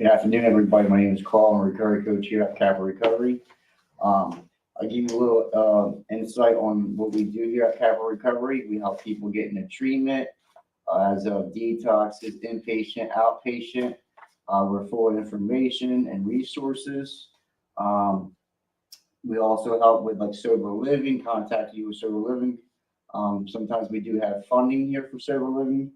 Good afternoon, everybody. My name is Carl. I'm a recovery coach here at Capital Recovery. I'll give you a little insight on what we do here at Capital Recovery. We help people get into treatment as of detoxes, inpatient, outpatient. We're full of information and resources. Um, we also help with like sober living, contact you with sober living. Sometimes we do have funding here for sober living.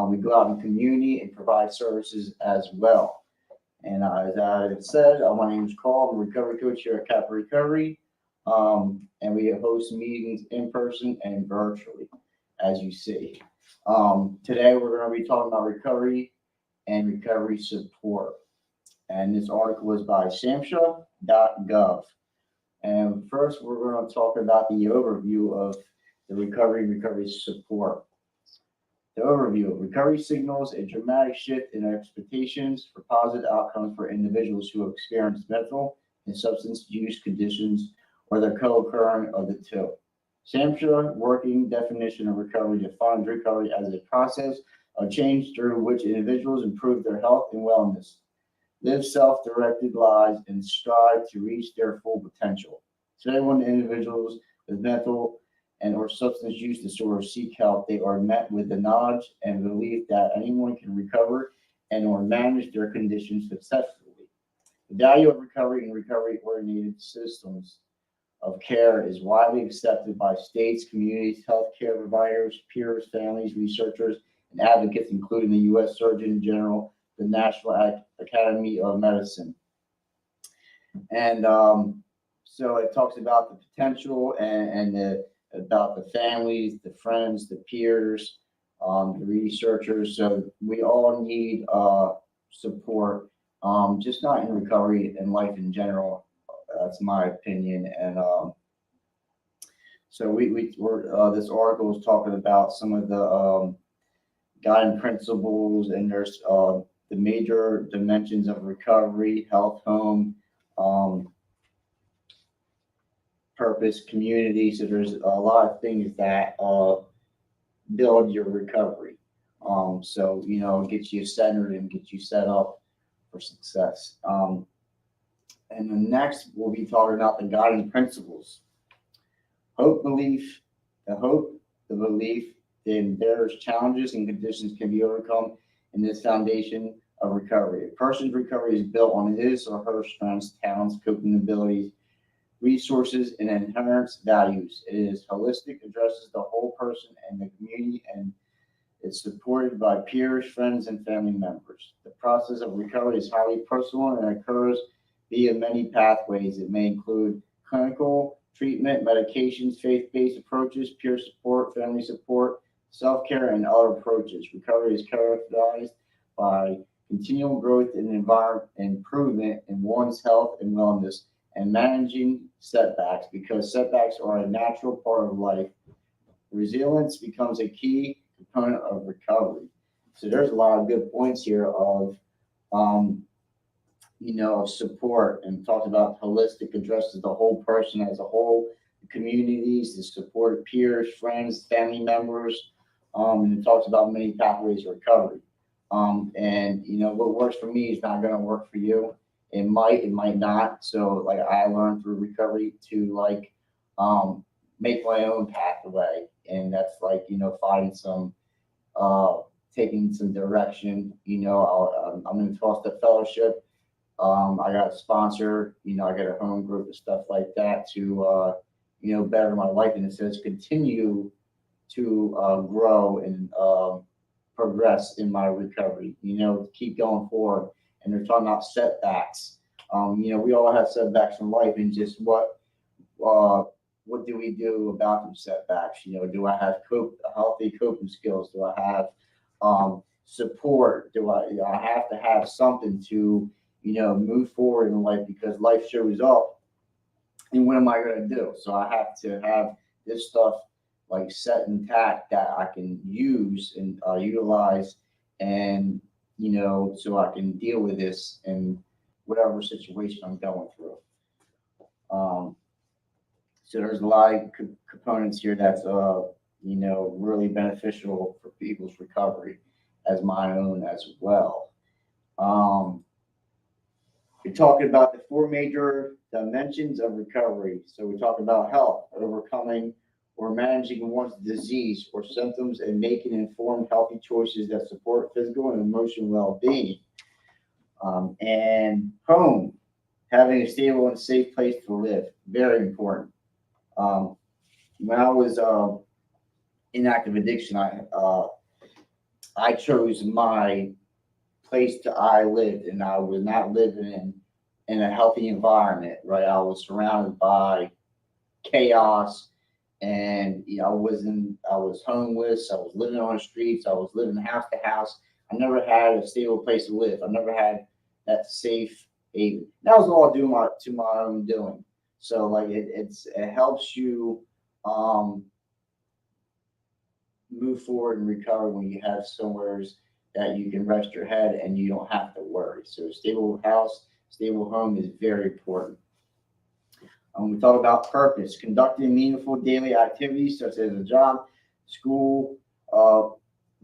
We go out in the community and provide services as well. And as I said, my name is Carl. I'm a recovery coach here at Capital Recovery. And we host meetings in person and virtually, as you see. Today, we're going to be talking about recovery and recovery support. And this article was by samhsa.gov. And first, we're going to talk about the overview of the recovery support. The overview of recovery signals a dramatic shift in expectations for positive outcomes for individuals who experience mental and substance use conditions or the co-occurring of the two. SAMHSA working definition of recovery defines recovery as a process of change through which individuals improve their health and wellness, live self-directed lives, and strive to reach their full potential. Today, when individuals with mental and or substance use disorder seek help, they are met with the knowledge and belief that anyone can recover and or manage their conditions successfully. The value of recovery and recovery-oriented systems of care is widely accepted by states, communities, healthcare providers, peers, families, researchers, and advocates, including the U.S. Surgeon General, the National Academy of Medicine. And so it talks about the potential and about the families, the friends, the peers, the researchers. So we all need support, just not in recovery and life in general. That's my opinion. And so we're this article is talking about some of the guiding principles, and there's the major dimensions of recovery: health, home, purpose, community. So there's a lot of things that build your recovery. So get you centered and get you set up for success. And the next, we'll be talking about the guiding principles. Hope, belief, the belief that there's challenges and conditions can be overcome in this foundation of recovery. A person's recovery is built on his or her strengths, talents, coping abilities, resources, and inherent values. It is holistic, addresses the whole person and the community, and it's supported by peers, friends, and family members. The process of recovery is highly personal and occurs via many pathways. It may include clinical treatment, medications, faith-based approaches, peer support, family support, self-care, and other approaches. Recovery is characterized by continual growth and improvement in one's health and wellness, and managing setbacks, because setbacks are a natural part of life. Resilience becomes a key component of recovery. So there's a lot of good points here of support, and talked about holistic, addresses the whole person as a whole, the communities, the support of peers, friends, family members, and it talks about many pathways of recovery. What works for me is not going to work for you. It might not. So like I learned through recovery to make my own pathway, and that's finding some taking some direction. I'm in the 12-step fellowship. I got a sponsor, I got a home group and stuff like that to, better my life. And it says continue to grow and progress in my recovery, keep going forward. And they're talking about setbacks. We all have setbacks in life, and just what do we do about those setbacks? Do I have healthy coping skills? Do I have support? Do I have to have something to move forward in life, because life shows up, and what am I going to do? So I have to have this stuff set intact that I can use and utilize, and so I can deal with this in whatever situation I'm going through. So there's a lot of components here that's really beneficial for people's recovery, as my own as well. We're talking about the four major dimensions of recovery. So we talk about health, overcoming or managing one's disease or symptoms, and making informed, healthy choices that support physical and emotional well-being. And home, having a stable and safe place to live, very important. Um, when I was in active addiction, I chose my place to I lived, and I was not living in a healthy environment. Right, I was surrounded by chaos, and I was homeless. I was living on the streets. I was living house to house. I never had a stable place to live. I never had that safe haven. That was all due to my own doing. So like it helps you um, move forward and recover when you have somewhere that you can rest your head and you don't have to worry. So a stable house, stable home is very important. We talk about purpose, conducting meaningful daily activities such as a job, school, uh,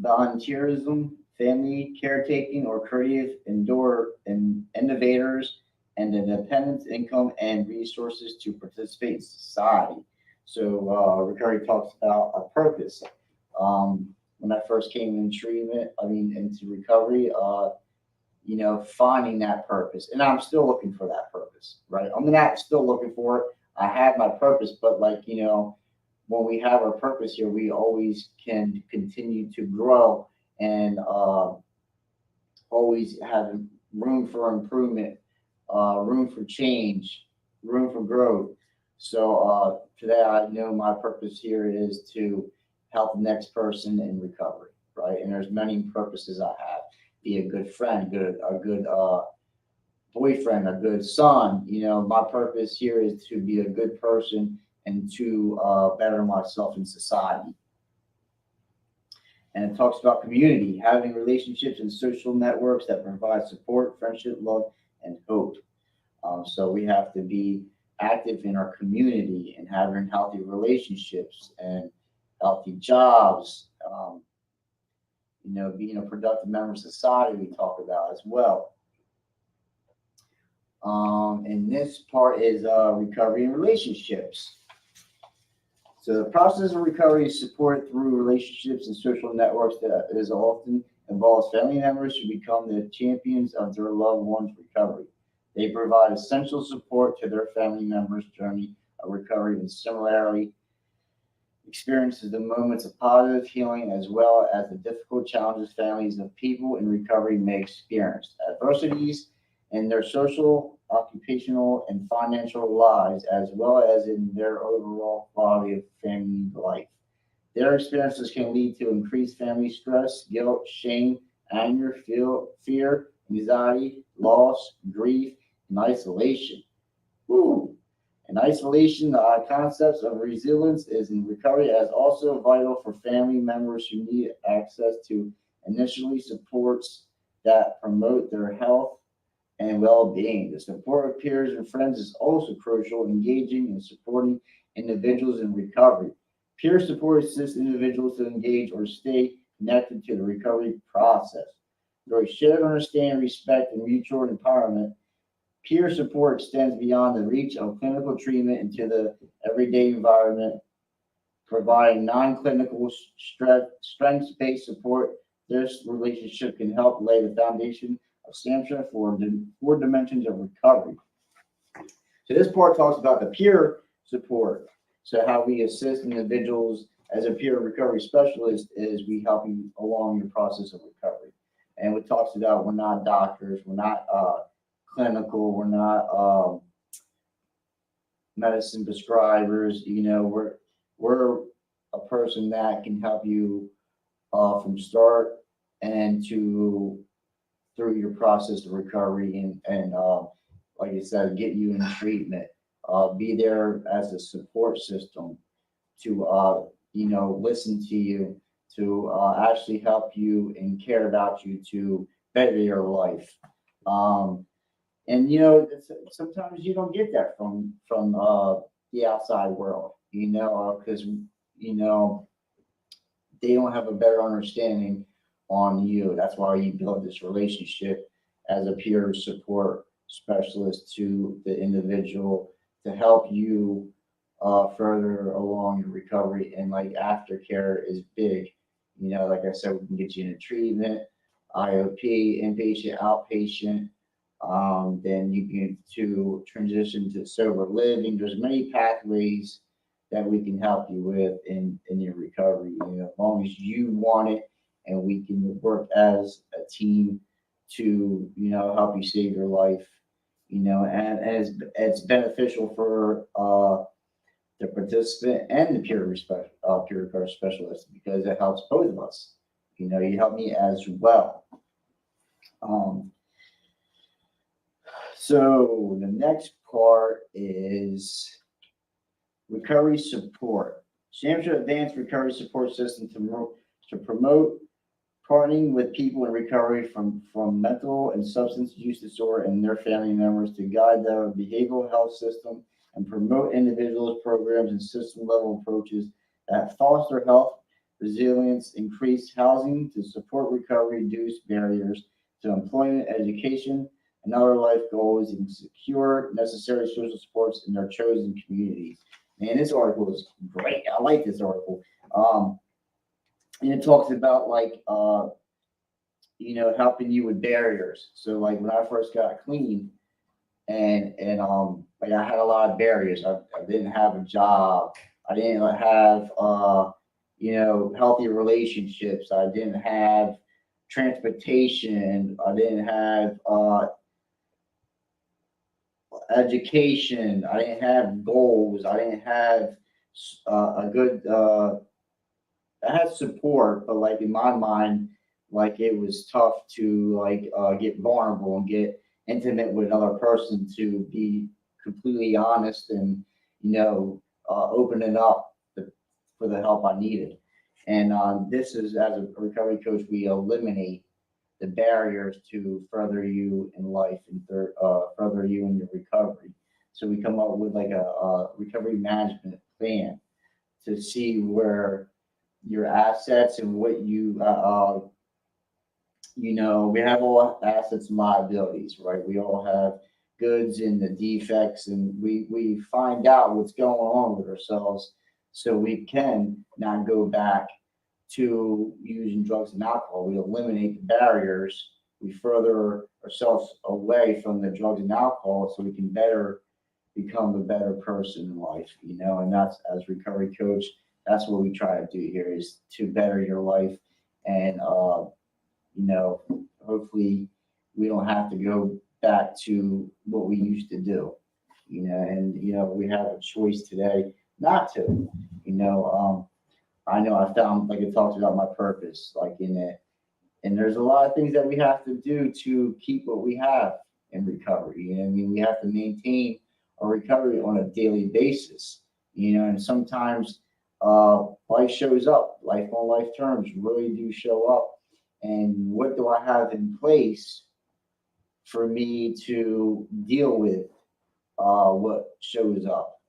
volunteerism, family caretaking, or creative innovators, and independence, income, and resources to participate in society. So, Ricardo talks about a purpose. When I first came in treatment, I mean, into recovery, finding that purpose. And I'm still looking for that purpose, right? I'm not still looking for it. I have my purpose, but when we have our purpose here, we always can continue to grow and always have room for improvement, room for change, room for growth. So today, I know my purpose here is to help the next person in recovery, right? And there's many purposes I have. Be a good friend, a good boyfriend, a good son. My purpose here is to be a good person and to better myself in society. And it talks about community, having relationships and social networks that provide support, friendship, love, and hope. So we have to be active in our community and having healthy relationships and healthy jobs. Being a productive member of society, we talk about as well. And this part is recovery and relationships. So the process of recovery is supported through relationships and social networks that is often involves family members who become the champions of their loved one's recovery. They provide essential support to their family members' journey of recovery and similarly experiences the moments of positive healing as well as the difficult challenges families of people in recovery may experience, adversities in their social, occupational, and financial lives, as well as in their overall quality of family life. Their experiences can lead to increased family stress, guilt, shame, anger, fear, anxiety, loss, grief, and isolation. Woo. And isolation, the concepts of resilience is in recovery as also vital for family members who need access to initially supports that promote their health and well-being. The support of peers and friends is also crucial, engaging and supporting individuals in recovery. Peer support assists individuals to engage or stay connected to the recovery process. Through a shared understanding, respect, and mutual empowerment, peer support extends beyond the reach of clinical treatment into the everyday environment, providing non-clinical strengths-based support. This relationship can help lay the foundation of Samsha for the four dimensions of recovery. So this part talks about the peer support. So how we assist individuals as a peer recovery specialist is we help you along your process of recovery. And it talks about we're not doctors, we're not clinical, we're not medicine prescribers. We're a person that can help you from start and to through your process of recovery and like I said, get you in treatment. Be there as a support system to listen to you, to actually help you and care about you to better your life. Um, and sometimes you don't get that from the outside world, because they don't have a better understanding on you. That's why you build this relationship as a peer support specialist to the individual to help you further along your recovery. And like aftercare is big. Like I said, we can get you into treatment, IOP, inpatient, outpatient. Then you can to transition to sober living. There's many pathways that we can help you with in your recovery. As long as you want it, and we can work as a team to help you save your life. And it's beneficial for the participant and the peer recovery specialist because it helps both of us. You help me as well. Um, so the next part is recovery support. Hampshire Advanced Recovery Support System to promote partnering with people in recovery from mental and substance use disorder and their family members to guide their behavioral health system and promote individuals, programs, and system level approaches that foster health, resilience, increase housing to support recovery, reduce barriers to employment, education, and other life goals, and secure necessary social supports in their chosen communities. Man, this article is great. I like this article. And it talks about helping you with barriers. So like when I first got clean and like I had a lot of barriers. I didn't have a job. I didn't have healthy relationships. I didn't have transportation. I didn't have education. I didn't have goals. I didn't have a good I had support, but like in my mind, like it was tough to get vulnerable and get intimate with another person to be completely honest and opening up for the help I needed. And this is as a recovery coach, we eliminate the barriers to further you in life and further you in your recovery. So we come up with like a recovery management plan to see where your assets and what we have all assets and liabilities, right? We all have goods and the defects, and we find out what's going on with ourselves so we can not go back to using drugs and alcohol. We eliminate the barriers. We further ourselves away from the drugs and alcohol so we can better become a better person in life, and that's as recovery coach, that's what we try to do here is to better your life and hopefully we don't have to go back to what we used to do, and we have a choice today not to, I know I found like it talks about my purpose, like in it, and there's a lot of things that we have to do to keep what we have in recovery. I mean, we have to maintain our recovery on a daily basis, and sometimes life shows up, life on life terms really do show up. And what do I have in place for me to deal with what shows up?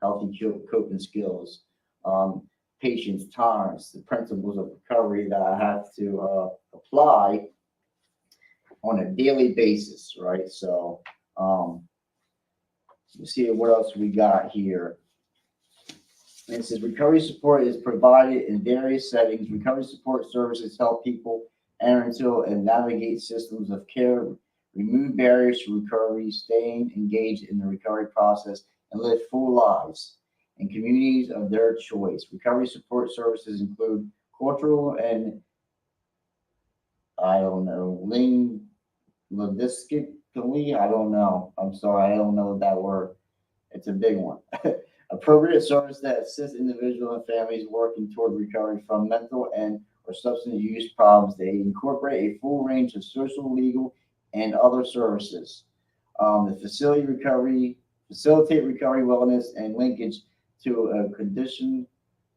Healthy coping skills, patience, tolerance, the principles of recovery that I have to apply on a daily basis, right? So let's see what else we got here. And it says recovery support is provided in various settings. Recovery support services help people enter into and navigate systems of care, remove barriers to recovery, staying engaged in the recovery process, and live full lives in communities of their choice. Recovery support services include cultural and linguistically, I don't know. I'm sorry, I don't know that word. It's a big one. Appropriate service that assists individuals and families working toward recovery from mental and or substance use problems. They incorporate a full range of social, legal, and other services. The facilitate recovery, wellness, and linkage to a condition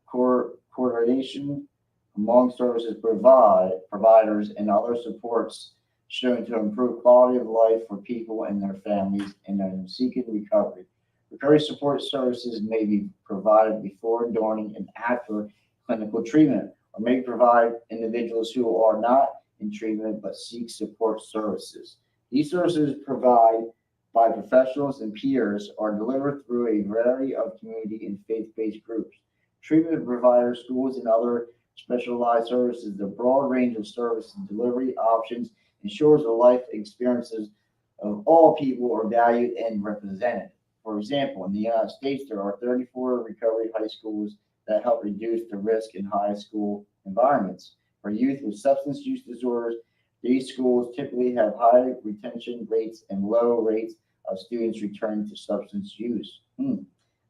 coordination among services providers and other supports showing to improve quality of life for people and their families in their seeking recovery. Recovery support services may be provided before, during, and after clinical treatment, or may provide individuals who are not in treatment but seek support services. These services provided by professionals and peers are delivered through a variety of community and faith-based groups. Treatment providers, schools, and other specialized services. The broad range of service and delivery options ensures the life experiences of all people are valued and represented. For example, in the United States, there are 34 recovery high schools that help reduce the risk in high school environments. For youth with substance use disorders, these schools typically have high retention rates and low rates of students returning to substance use.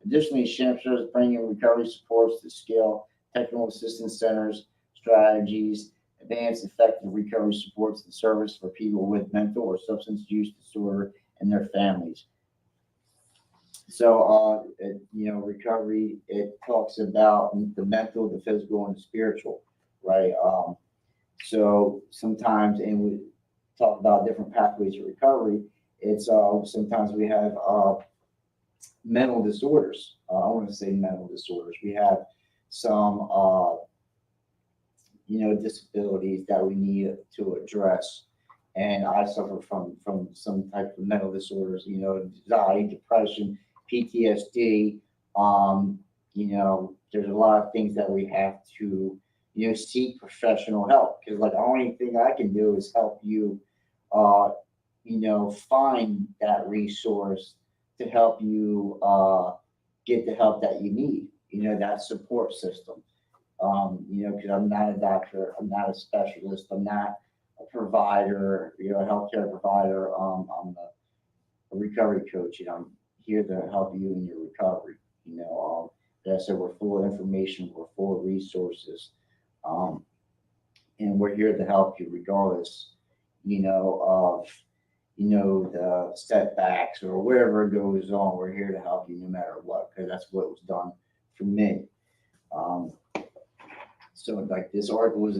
Additionally, Hampshire is bringing recovery supports to scale technical assistance centers, strategies, advanced effective recovery supports and service for people with mental or substance use disorder and their families. So, recovery, it talks about the mental, the physical, and the spiritual, right? So sometimes, and we talk about different pathways to recovery, it's sometimes we have mental disorders. I want to say mental disorders. We have some, disabilities that we need to address. And I suffer from some type of mental disorders, anxiety, depression, PTSD. There's a lot of things that we have to, seek professional help, because like the only thing I can do is help you, find that resource to help you get the help that you need, that support system. Because I'm not a doctor, I'm not a specialist, I'm not a provider, a healthcare provider. I'm a recovery coach, and I'm here to help you in your recovery. Like I said, we're full of information, we're full of resources, and we're here to help you regardless, of the setbacks or whatever goes on. We're here to help you no matter what, because that's what was done for me. So like this article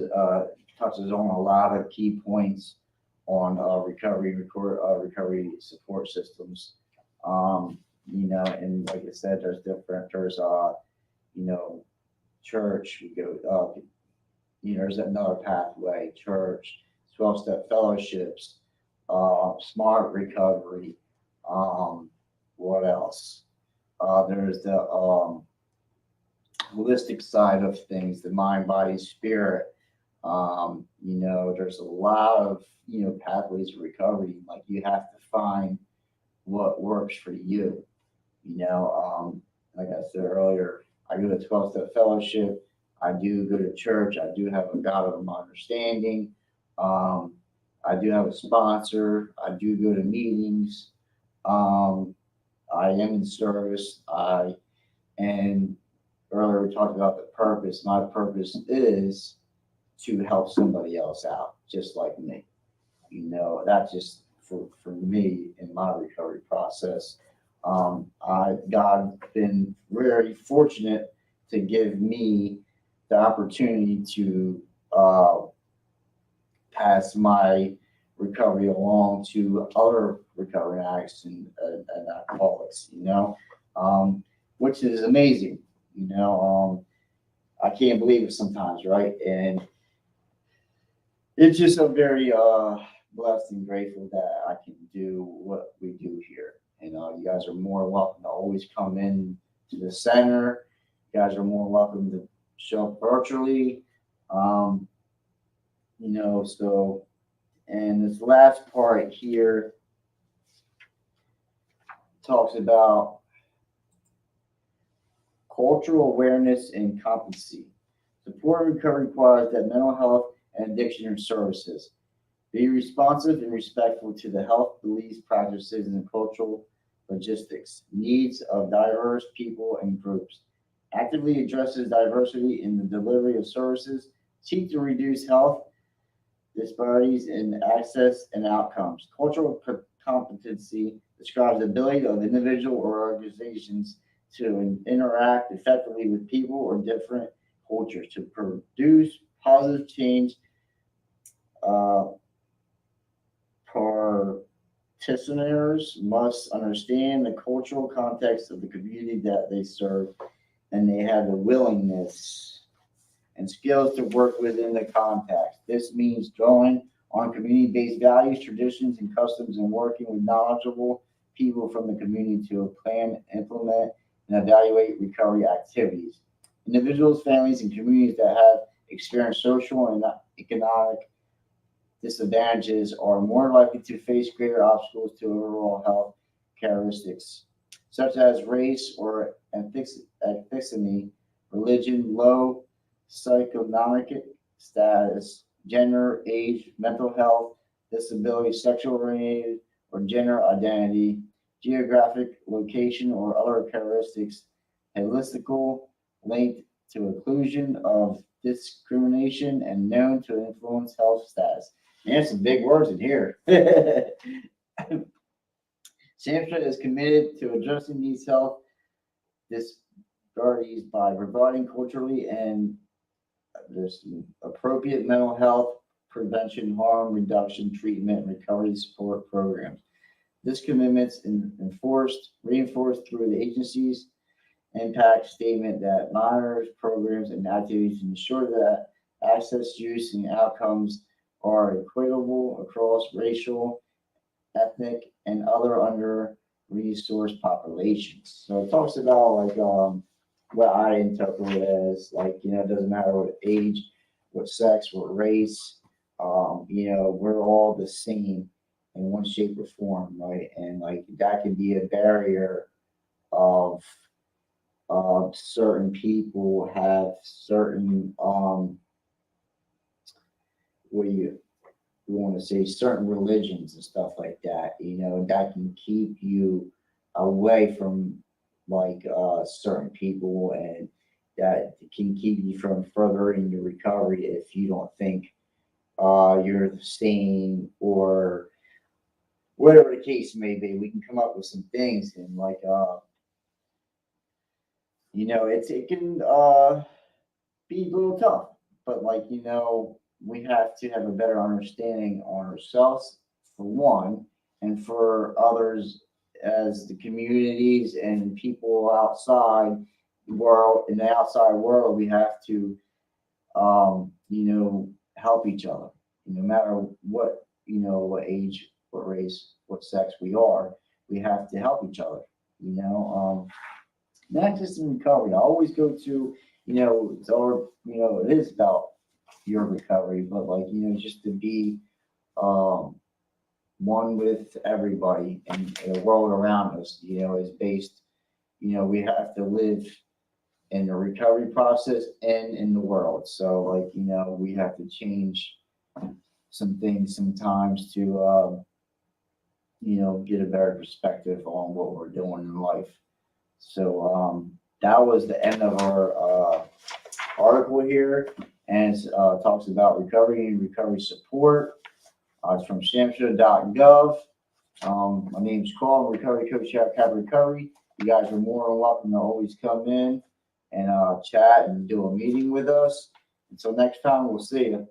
touches on a lot of key points on recovery support systems. And like I said, there's church, we go, there's another pathway, church, 12-step fellowships, smart recovery. What else? There's the holistic side of things, the mind, body, spirit. There's a lot of, pathways to recovery. Like you have to find what works for you. Like I said earlier, I go to 12-step fellowship. I do go to church. I do have a God of my understanding. I do have a sponsor. I do go to meetings. I am in service. And earlier we talked about the purpose. My purpose is to help somebody else out, just like me. That's just for me in my recovery process. God's been very fortunate to give me the opportunity to pass my recovery along to other recovering addicts and alcoholics, which is amazing. I can't believe it sometimes, right? And it's just a very blessed and grateful that I can do what we do here. And you guys are more welcome to always come in to the center. You guys are more welcome to show up virtually. So, and this last part here talks about cultural awareness and competency. Support and recovery requires that mental health and addiction services be responsive and respectful to the health beliefs, practices, and cultural logistics needs of diverse people and groups. Actively addresses diversity in the delivery of services. Seek to reduce health disparities in access and outcomes. Cultural competency describes the ability of individual or organizations to interact effectively with people or different cultures to produce positive change. Practitioners must understand the cultural context of the community that they serve, and they have the willingness and skills to work within the context. This means drawing on community-based values, traditions, and customs, and working with knowledgeable people from the community to plan, implement, and evaluate recovery activities. Individuals, families, and communities that have experienced social and economic disadvantages are more likely to face greater obstacles to overall health characteristics, such as race or ethnicity, religion, low socioeconomic status, gender, age, mental health, disability, sexual orientation, or gender identity, geographic location, or other characteristics, holistical linked to inclusion of discrimination and known to influence health status. And there's some big words in here. SAMHSA is committed to addressing these health disparities by providing culturally and there's appropriate mental health prevention, harm reduction, treatment, and recovery support programs. This commitment is reinforced through the agency's impact statement that monitors programs and activities to ensure that access, use, and outcomes are equitable across racial, ethnic, and other under-resourced populations. So it talks about what I interpret as it doesn't matter what age, what sex, what race, we're all the same in one shape or form, right? And that can be a barrier of certain people have certain what do you want to say, certain religions and stuff like that, that can keep you away from certain people, and that can keep you from furthering your recovery if you don't think you're the same or whatever the case may be. We can come up with some things and it can be a little tough, but we have to have a better understanding on ourselves for one, and for others as the communities and people outside in the outside world. We have to help each other, no matter what what age, what race, what sex we are. We have to help each other, not just in recovery. I always go to, it's all, it is about your recovery, but just to be one with everybody, and the world around us, is based, we have to live in the recovery process and in the world. So we have to change some things sometimes to, get a better perspective on what we're doing in life. So that was the end of our article here, and it talks about recovery and recovery support. It's from SAMHSA.gov. My name's Carl. I'm a recovery coach here at Capper Recovery. You guys are more than welcome to always come in and chat and do a meeting with us. Until next time, we'll see you.